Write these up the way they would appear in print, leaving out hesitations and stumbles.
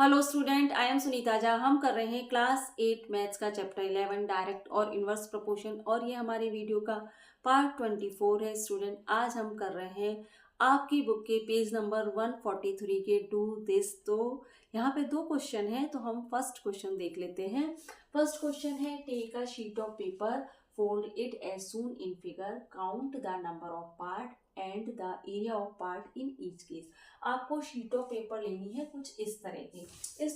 Hello student, I am Sunita Jha. हम कर रहे हैं क्लास 8 मैथ्स का चैप्टर 11 डायरेक्ट और इनवर्स प्रोपोर्शन और ये हमारी वीडियो का पार्ट 24 है। स्टूडेंट, आज हम कर रहे हैं आपकी बुक के पेज नंबर 143 के डू दिस। तो यहाँ पे दो क्वेश्चन हैं, तो हम फर्स्ट क्वेश्चन देख लेते हैं। फर्स्ट क्वेश्चन है, take a sheet of paper, fold it as shown in figure, count the number of part and the area of part in each case। आपको शीट ऑफ पेपर लेनी है कुछ इस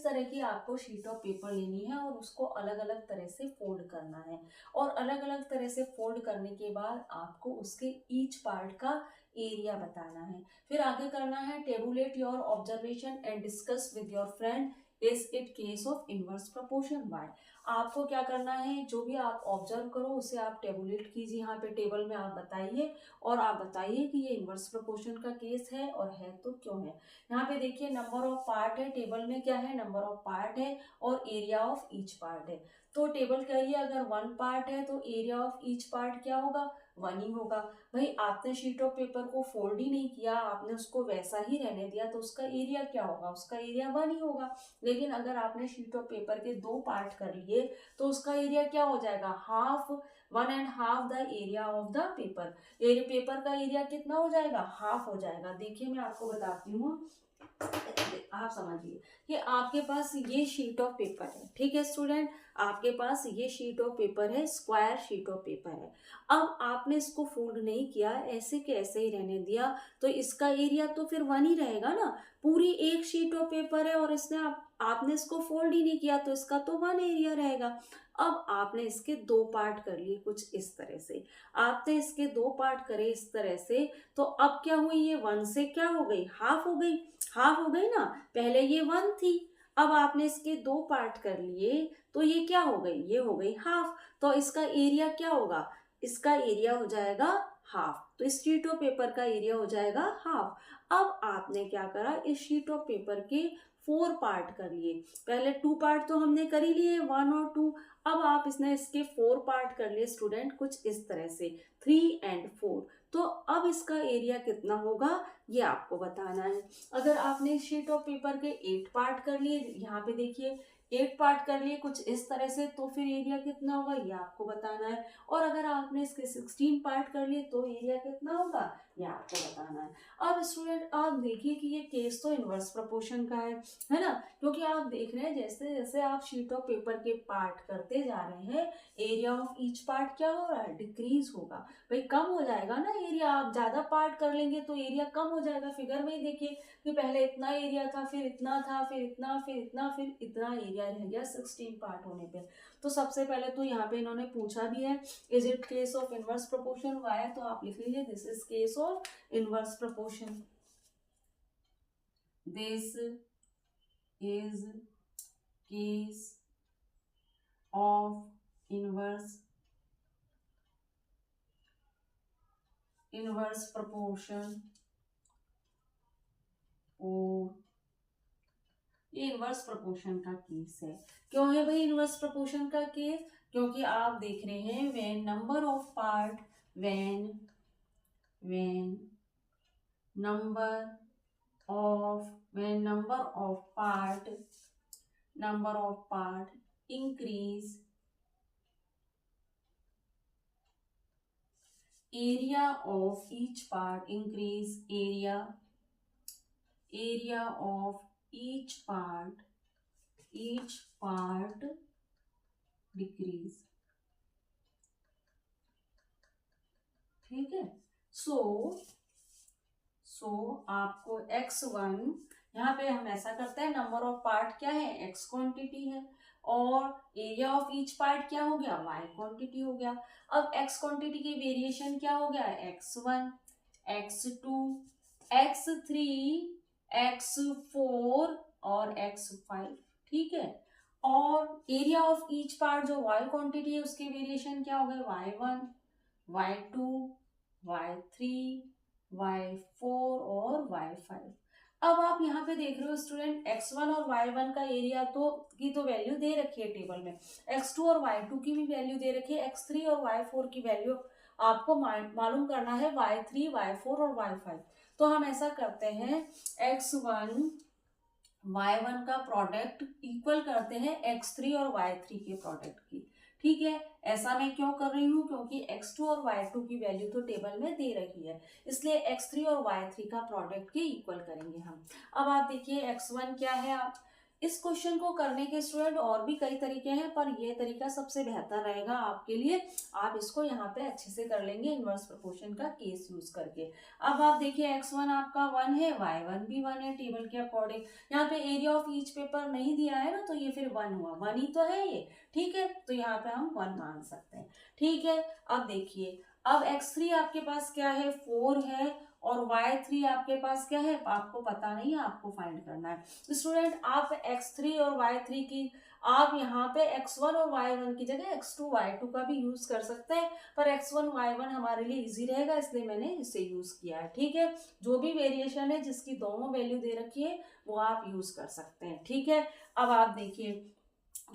तरह की आपको शीट ऑफ पेपर लेनी है और उसको अलग अलग तरह से फोल्ड करना है। और अलग अलग तरह से फोल्ड करने के बाद आपको उसके ईच पार्ट का एरिया बताना है। फिर आगे करना है, tablet your observation and discuss with your friend is it case of inverse proportion bye. आपको क्या करना है, जो भी आप ऑब्जर्व करो उसे आप टेबुलेट कीजिए। यहाँ पे टेबल में आप बताइए और आप बताइए कि ये इनवर्स प्रोपोर्शन का केस है और है तो क्यों है। यहाँ पे देखिए नंबर ऑफ पार्ट है, टेबल में क्या है, नंबर ऑफ पार्ट है और एरिया ऑफ ईच पार्ट है। तो टेबल कहिए अगर 1 पार्ट है तो एरिया ऑफ ईच पार्ट क्या होगा, 1 ही होगा। भाई आपने शीट ऑफ पेपर को फोल्ड ही नहीं किया, आपने उसको वैसा ही रहने दिया, तो उसका एरिया क्या होगा, उसका एरिया 1 ही होगा। लेकिन अगर आपने शीट ऑफ पेपर के 2 पार्ट कर लिए तो उसका एरिया क्या हो जाएगा, half, 1.5 the area of the paper. Paper का एरिया कितना हो जाएगा, हाफ हो जाएगा। देखिए मैं आपको बताती हूँ, आप समझिए कि आपके पास ये शीट ऑफ पेपर है, ठीक है स्टूडेंट, आपके पास ये शीट ऑफ पेपर है, स्क्वायर शीट ऑफ पेपर है। अब आपने इसको फोल्ड नहीं किया, ऐसे के ऐसे ही रहने दिया, तो इसका एरिया तो फिर 1 ही रहेगा ना। पूरी एक शीट ऑफ पेपर है और इसने आपने इसको फोल्ड ही नहीं किया, तो इसका तो 1 एरिया रहेगा। अब आपने इसके 2 पार्ट कर लिए कुछ इस तरह से, आपने इसके 2 पार्ट करे इस तरह से, तो अब क्या हुई, ये 1 से क्या हो गई, हाफ हो गई। हाफ हो गई ना, पहले ये 1 थी, अब आपने इसके 2 पार्ट कर लिए तो ये क्या हो गई, ये हो गई हाफ। तो इसका एरिया क्या होगा, इसका एरिया हो जाएगा हाफ। तो इस शीट ऑफ पेपर का एरिया हो जाएगा हाफ। अब आपने क्या करा, इस शीट ऑफ पेपर के 4 पार्ट कर लिए। पहले 2 पार्ट तो हमने कर ही लिए, 1 और 2। अब आप इसने इसके 4 पार्ट कर लिए स्टूडेंट कुछ इस तरह से, 3 और 4। तो अब इसका एरिया कितना होगा ये आपको बताना है। अगर आपने शीट ऑफ पेपर के 8 पार्ट कर लिए, यहाँ पे देखिए 8 पार्ट कर लिए कुछ इस तरह से, तो फिर एरिया कितना होगा ये आपको बताना है। और अगर आपने इसके 16 पार्ट कर लिए तो एरिया कितना होगा ये आपको बताना है। अब स्टूडेंट आप देखिए कि ये केस तो इनवर्स प्रोपोर्शन का है ना, क्योंकि आप देख रहे हैं जैसे जैसे आप शीट ऑफ पेपर के पार्ट करते जा रहे हैं, एरिया ऑफ ईच पार्ट क्या हो रहा है, डिक्रीज होगा। भाई कम हो जाएगा ना एरिया, आप ज्यादा पार्ट कर लेंगे तो एरिया कम हो जाएगा। फिगर में ही देखिए कि पहले इतना एरिया था, फिर इतना था, फिर इतना, फिर इतना, फिर इतना एरिया रह गया 16 पार्ट होने पे। तो सबसे पहले तो यहाँ पे इन्होंने पूछा भी है, is it case of inverse proportion why, तो आप लिख लीजिए this is case of inverse proportion, this is case of inverse proportion. और ये इनवर्स प्रोपोर्शन का केस है। क्यों है भाई इनवर्स प्रोपोर्शन का केस, क्योंकि आप देख रहे हैं when number of part, when number of part increase, area of each part increase, area of each part decrease, ठीक है। सो आपको x1, यहाँ पे हम ऐसा करते हैं, नंबर ऑफ पार्ट क्या है, x क्वांटिटी है और एरिया ऑफ ईच पार्ट क्या हो गया, y क्वांटिटी हो गया। अब x क्वांटिटी की वेरिएशन क्या हो गया, x1, x2, x3, x4 और x5, ठीक है। और एरिया ऑफ ईच पार्ट जो y क्वांटिटी है उसके वेरिएशन क्या हो गए, y1, y2, y3, y4 और y5। अब आप यहाँ पे देख रहे हो स्टूडेंट, x1 और y1 का एरिया की तो वैल्यू दे रखी है टेबल में, x2 और y2 की भी वैल्यू दे रखी है, x3 और y4 की वैल्यू आपको मालूम करना है, y3, y4 और y5। तो हम ऐसा करते हैं, x1, y1 का प्रोडक्ट इक्वल करते हैं x3 और y3 के प्रोडक्ट की। ठीक है, ऐसा मैं क्यों कर रही हूँ, क्योंकि x2 और y2 की वैल्यू तो टेबल में दे रही है, इसलिए x3 और y3 का प्रोडक्ट के इक्वल करेंगे हम। अब आप देखिए x1 क्या है। आप इस क्वेश्चन को करने के स्टूडेंट और भी कई तरीके हैं, पर यह तरीका सबसे बेहतर रहेगा आपके लिए। आप इसको यहाँ पे अच्छे से कर लेंगे इनवर्स प्रोपोर्शन का केस यूज करके। अब आप देखिए x1 आपका 1 है, y1 भी 1 है टेबल के अकॉर्डिंग। यहाँ पे एरिया ऑफ ईच पेपर नहीं दिया है ना, तो ये फिर 1 हुआ, 1 ही तो है ये। ठीक है, तो यहाँ पे हम 1 मान सकते हैं। ठीक है, अब देखिए, अब x3 आपके पास क्या है, 4 है, और y3 आपके पास क्या है, आपको पता नहीं है, आपको फाइंड करना है। स्टूडेंट आप x3 और y3 की, आप यहाँ पे x1 और y1 की जगह x2 y2 का भी यूज कर सकते हैं, पर x1 y1 हमारे लिए इजी रहेगा, इसलिए मैंने इसे यूज किया है। ठीक है, जो भी वेरिएशन है जिसकी दोनों वैल्यू दे रखी है वो आप यूज कर सकते हैं। ठीक है, अब आप देखिए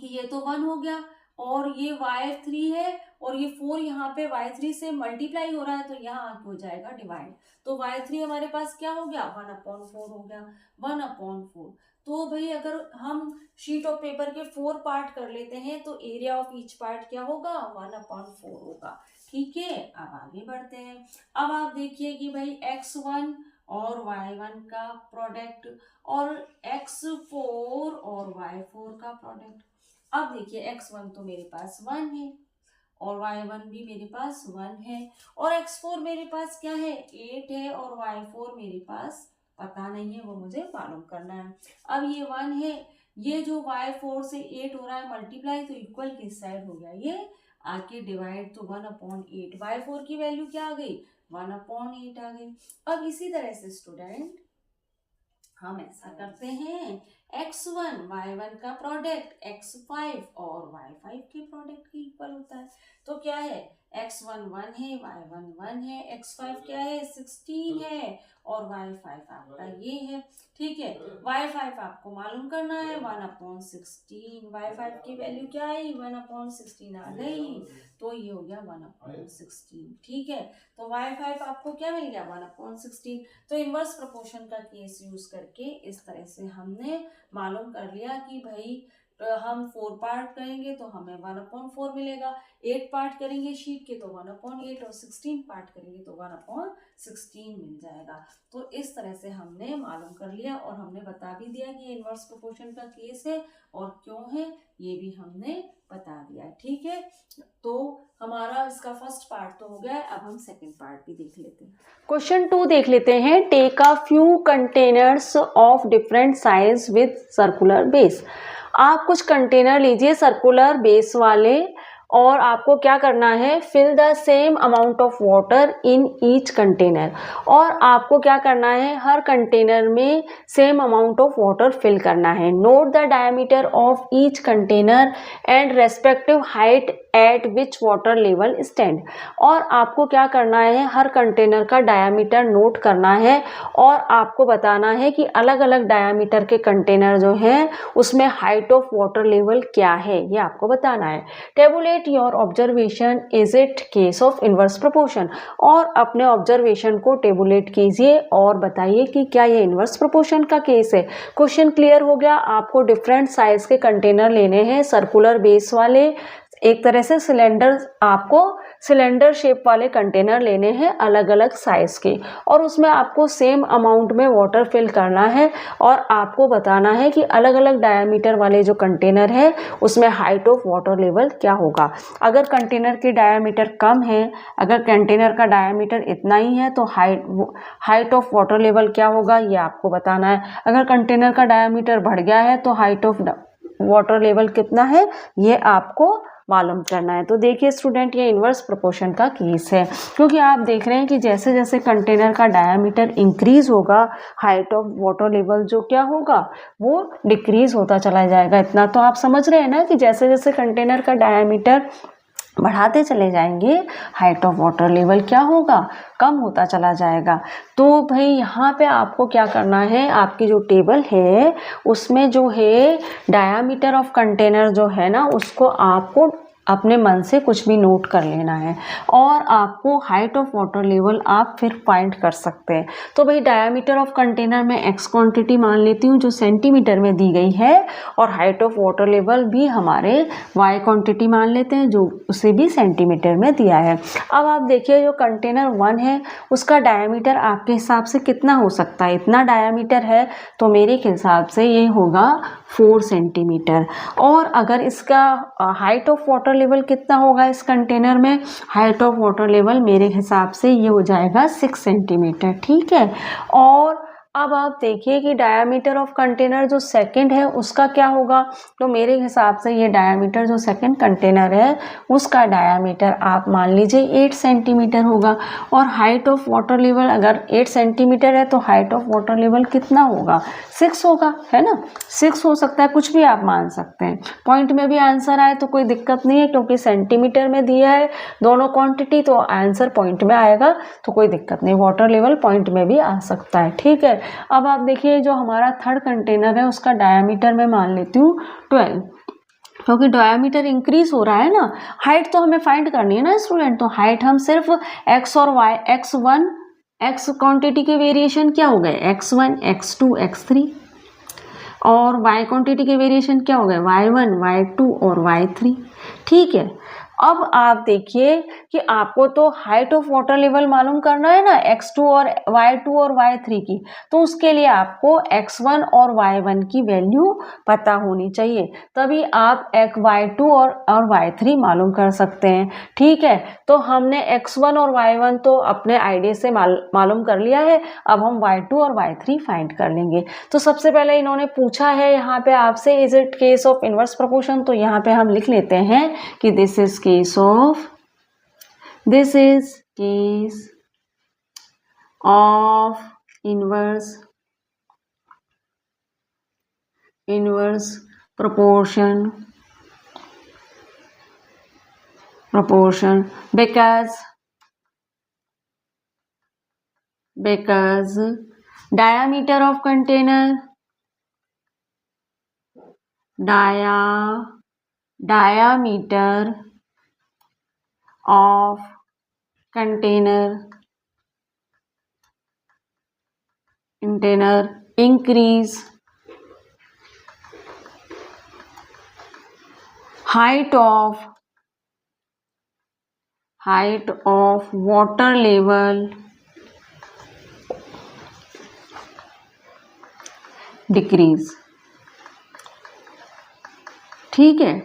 कि ये तो 1 हो गया, और ये y3 है, और ये 4 यहाँ पे y3 से मल्टीप्लाई हो रहा है, तो यहाँ हो जाएगा डिवाइड। तो y3 हमारे पास क्या हो गया, 1/4 हो गया, 1/4। तो भाई अगर हम शीट ऑफ पेपर के 4 पार्ट कर लेते हैं, तो एरिया ऑफ ईच पार्ट क्या होगा, 1/4 होगा। ठीक है, अब आगे बढ़ते हैं। अब आप देखिए कि भाई x1 और y1 का प्रोडक्ट, और x4 और y4 का प्रोडक्ट। अब देखिए x1 तो मेरे पास 1 है, और y1 भी मेरे पास 1 है, और x4 मेरे पास क्या है, 8 है, और y4 मेरे पास पता नहीं है, वो मुझे मालूम करना है। अब ये 1 है, ये जो y4 से 8 हो रहा है मल्टीप्लाई, तो इक्वल किस साइड हो गया, ये आके डिवाइड, तो 1/8। y4 की वैल्यू क्या आ गई, 1/8 आ गई। अब इसी तरह से स्टूडेंट हम ऐसा करते हैं, x1 y1 का प्रोडक्ट x5 और y5 के प्रोडक्ट के इक्वल होता है। तो क्या है, x1 1 है, y1 1 है, x5 क्या है, 16 है, और y5 आपका ये है। ठीक है, y5 आपको मालूम करना है, 1/16। y5 की वैल्यू क्या आई, 1/16 आ गई, तो ये हो गया 1/16। ठीक है, तो y5 आपको क्या मिल गया, 1/16। तो इनवर्स प्रोपोर्शन का केस यूज करके इस तरह से हमने मालूम कर लिया कि भाई हम 4 पार्ट करेंगे तो हमें 1/4 मिलेगा, 8 पार्ट करेंगे शीट के तो 1/8, और 16 पार्ट करेंगे तो 1/16 मिल जाएगा। तो इस तरह से हमने मालूम कर लिया, और हमने बता भी दिया कि इनवर्स प्रोपोर्शन का केस है और क्यों है, ये भी हमने बता दिया। ठीक है, तो हमारा इसका फर्स्ट पार्ट तो हो गया है, अब हम सेकंड पार्ट भी देख लेते हैं। क्वेश्चन 2 देख लेते हैं। Take a few containers of different size with circular base. आप कुछ कंटेनर लीजिए सर्कुलर बेस वाले, और आपको क्या करना है, fill the same amount of water in each container. और आपको क्या करना है, हर कंटेनर में same amount of water fill करना है। Note the diameter of each container and respective height at which water level stand. और आपको क्या करना है, हर कंटेनर का डायमीटर नोट करना है, और आपको बताना है कि अलग अलग डायमीटर के कंटेनर जो हैं उसमें हाइट ऑफ वाटर लेवल क्या है, ये आपको बताना है। Tablet your observation, is it case of inverse proportion. और अपने ऑब्जर्वेशन को टेबुलेट कीजिए और बताइए कि क्या ये इनवर्स प्रोपोर्शन का केस है। क्वेश्चन क्लियर हो गया। आपको डिफरेंट साइज के कंटेनर लेने हैं, सर्कुलर बेस वाले, एक तरह से सिलेंडर, आपको सिलेंडर शेप वाले कंटेनर लेने हैं अलग अलग साइज के, और उसमें आपको सेम अमाउंट में वाटर फिल करना है, और आपको बताना है कि अलग अलग डायमीटर वाले जो कंटेनर है उसमें हाइट ऑफ वाटर लेवल क्या होगा। अगर कंटेनर की डायमीटर कम है, अगर कंटेनर का डायमीटर इतना ही है, तो हाइट ऑफ वाटर लेवल क्या होगा, ये आपको बताना है। अगर कंटेनर का डायमीटर बढ़ गया है तो हाइट ऑफ वाटर लेवल कितना है, ये आपको मालूम करना है। तो देखिए स्टूडेंट, ये इनवर्स प्रोपोर्शन का केस है, क्योंकि आप देख रहे हैं कि जैसे जैसे कंटेनर का डायमीटर इंक्रीज होगा, हाइट ऑफ वाटर लेवल जो क्या होगा, वो डिक्रीज होता चला जाएगा। इतना तो आप समझ रहे हैं ना कि जैसे जैसे कंटेनर का डायमीटर बढ़ाते चले जाएंगे, हाइट ऑफ वाटर लेवल क्या होगा, कम होता चला जाएगा। तो भाई यहाँ पे आपको क्या करना है, आपकी जो टेबल है उसमें जो है डायामीटर ऑफ कंटेनर जो है ना, उसको आपको अपने मन से कुछ भी नोट कर लेना है और आपको हाइट ऑफ वाटर लेवल आप फिर फाइंड कर सकते हैं। तो भाई डायामीटर ऑफ कंटेनर में एक्स क्वांटिटी मान लेती हूँ जो सेंटीमीटर में दी गई है, और हाइट ऑफ वाटर लेवल भी हमारे वाई क्वांटिटी मान लेते हैं जो उसे भी सेंटीमीटर में दिया है। अब आप देखिए जो कंटेनर 1 है उसका डायामीटर आपके हिसाब से कितना हो सकता है? इतना डायामीटर है तो मेरे हिसाब से ये होगा 4 सेंटीमीटर। और अगर इसका हाइट ऑफ वाटर लेवल कितना होगा इस कंटेनर में? हाइट ऑफ वाटर लेवल मेरे हिसाब से ये हो जाएगा 6 सेंटीमीटर। ठीक है। और अब आप देखिए कि डायामीटर ऑफ कंटेनर जो सेकंड है उसका क्या होगा? तो मेरे हिसाब से ये डायामीटर जो सेकंड कंटेनर है उसका डायामीटर आप मान लीजिए 8 सेंटीमीटर होगा। और हाइट ऑफ वाटर लेवल अगर 8 सेंटीमीटर है तो हाइट ऑफ वाटर लेवल कितना होगा? 6 होगा, है ना? 6 हो सकता है, कुछ भी आप मान सकते हैं। पॉइंट में भी आंसर आए तो कोई दिक्कत नहीं है क्योंकि सेंटीमीटर में दिया है दोनों क्वांटिटी, तो आंसर पॉइंट में आएगा तो कोई दिक्कत नहीं। वाटर लेवल पॉइंट में भी आ सकता है। ठीक है। अब आप देखिए जो हमारा थर्ड कंटेनर है उसका डायामीटर मैं मान लेती हूँ 12, क्योंकि डायामीटर इंक्रीज हो रहा है ना। हाइट तो हमें फाइंड करनी है ना स्टूडेंट, तो हाइट हम सिर्फ एक्स और वाई, x1 एक्स क्वांटिटी के वेरिएशन क्या हो गए? x1 x2 x3, और y क्वांटिटी के वेरिएशन क्या हो गए? y1 y2 और y3। ठीक है। अब आप देखिए कि आपको तो हाइट ऑफ वाटर लेवल मालूम करना है ना x2 और y2 और y3 की, तो उसके लिए आपको x1 और y1 की वैल्यू पता होनी चाहिए, तभी आप y2 और y3 मालूम कर सकते हैं। ठीक है। तो हमने x1 और y1 तो अपने आइडिया से मालूम कर लिया है, अब हम y2 और y3 फाइंड कर लेंगे। तो सबसे पहले इन्होंने पूछा है यहाँ पे आपसे is it case of inverse proportion, तो यहाँ पे हम लिख लेते हैं कि this is case of inverse proportion because diameter of container diameter of container increase height of water level decrease। ठीक है।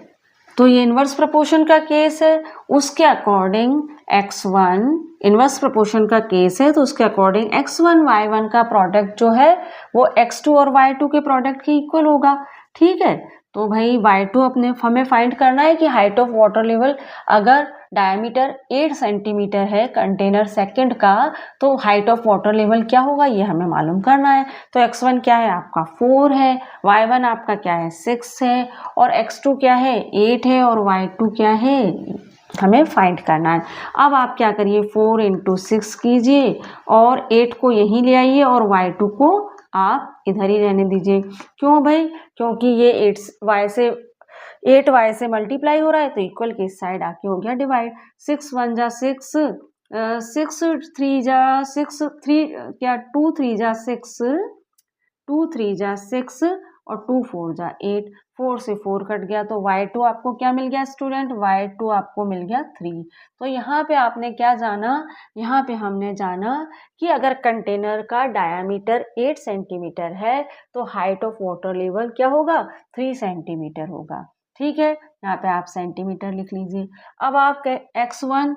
तो ये इनवर्स प्रोपोर्शन का केस है, उसके अकॉर्डिंग x1 इनवर्स प्रोपोर्शन का केस है तो उसके अकॉर्डिंग x1 y1 का प्रोडक्ट जो है वो x2 और y2 के प्रोडक्ट के इक्वल होगा। ठीक है। तो भाई y2 अपने हमें फाइंड करना है कि हाइट ऑफ वाटर लेवल अगर डायमीटर 8 सेंटीमीटर है कंटेनर सेकंड का, तो हाइट ऑफ वाटर लेवल क्या होगा ये हमें मालूम करना है। तो x1 क्या है आपका 4 है, y1 आपका क्या है 6 है, और x2 क्या है 8 है, और y2 क्या है हमें फाइंड करना है। अब आप क्या करिए 4 × 6 कीजिए और 8 को यहीं ले आइए और y2 को आप इधर ही रहने दीजिए। क्यों भाई? क्योंकि ये 8y से मल्टीप्लाई हो रहा है तो इक्वल के इस साइड आके हो गया डिवाइड। 6 1 जा 6, 6 3 जा 6, 3 क्या 2 3 जा 6, 2 3 जा 6 और 2 4 जा 8, 4 से 4 कट गया तो y2 आपको क्या मिल गया स्टूडेंट? y2 आपको मिल गया 3। तो यहाँ पे आपने क्या जाना? यहाँ पे हमने जाना कि अगर कंटेनर का डायामीटर 8 सेंटीमीटर है तो हाइट ऑफ वाटर लेवल क्या होगा? 3 सेंटीमीटर होगा। ठीक है। यहाँ पे आप सेंटीमीटर लिख लीजिए। अब आप x1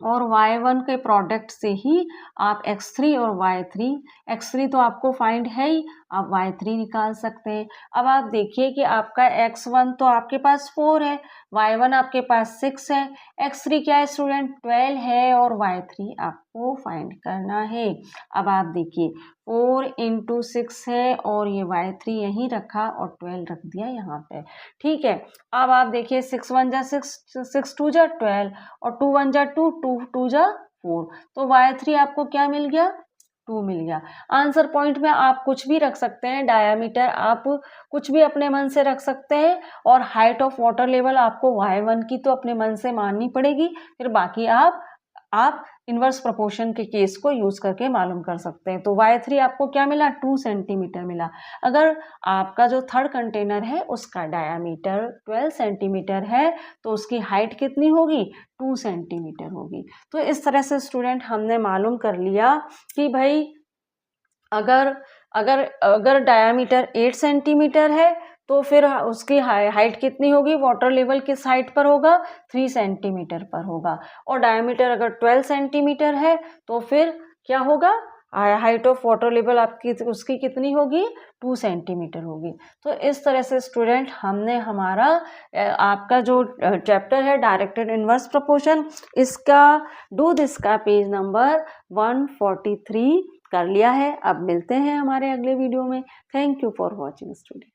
और y1 के प्रोडक्ट से ही आप x3 और y3, x3 तो आपको फाइंड है ही, आप y3 निकाल सकते हैं। अब आप देखिए कि आपका x1 तो आपके पास 4 है, y1 आपके पास 6 है, x3 क्या है स्टूडेंट 12 है, और y3 आपको फाइंड करना है। अब आप देखिए 4 × 6 है और ये y3 यहीं रखा और 12 रख दिया यहाँ पे। ठीक है। अब आप देखिए 6 1 जा 6, 6 2 जा 12 और 2 1 जा 2, 2 2 जा 4, तो y3 आपको क्या मिल गया? 2 मिल गया। आंसर पॉइंट में आप कुछ भी रख सकते हैं, डायामीटर आप कुछ भी अपने मन से रख सकते हैं, और हाइट ऑफ वाटर लेवल आपको y1 की तो अपने मन से माननी पड़ेगी, फिर बाकी आप इनवर्स प्रोपोर्शन के केस को यूज करके मालूम कर सकते हैं। तो y3 आपको क्या मिला, 2 सेंटीमीटर मिला। अगर आपका जो थर्ड कंटेनर है उसका डायामीटर 12 सेंटीमीटर है तो उसकी हाइट कितनी होगी, 2 सेंटीमीटर होगी। तो इस तरह से स्टूडेंट हमने मालूम कर लिया कि भाई अगर अगर अगर डायामीटर 8 सेंटीमीटर है तो फिर उसकी हाइट कितनी होगी, वाटर लेवल किस हाइट पर होगा, 3 सेंटीमीटर पर होगा। और डायामीटर अगर 12 सेंटीमीटर है तो फिर क्या होगा, हाइट ऑफ वाटर लेवल आपकी उसकी कितनी होगी, 2 सेंटीमीटर होगी। तो इस तरह से स्टूडेंट हमने हमारा आपका जो चैप्टर है डायरेक्टेड इनवर्स प्रोपोर्शन, इसका डू दिस का पेज नंबर 143 कर लिया है। अब मिलते हैं हमारे अगले वीडियो में। Thank you for watching student.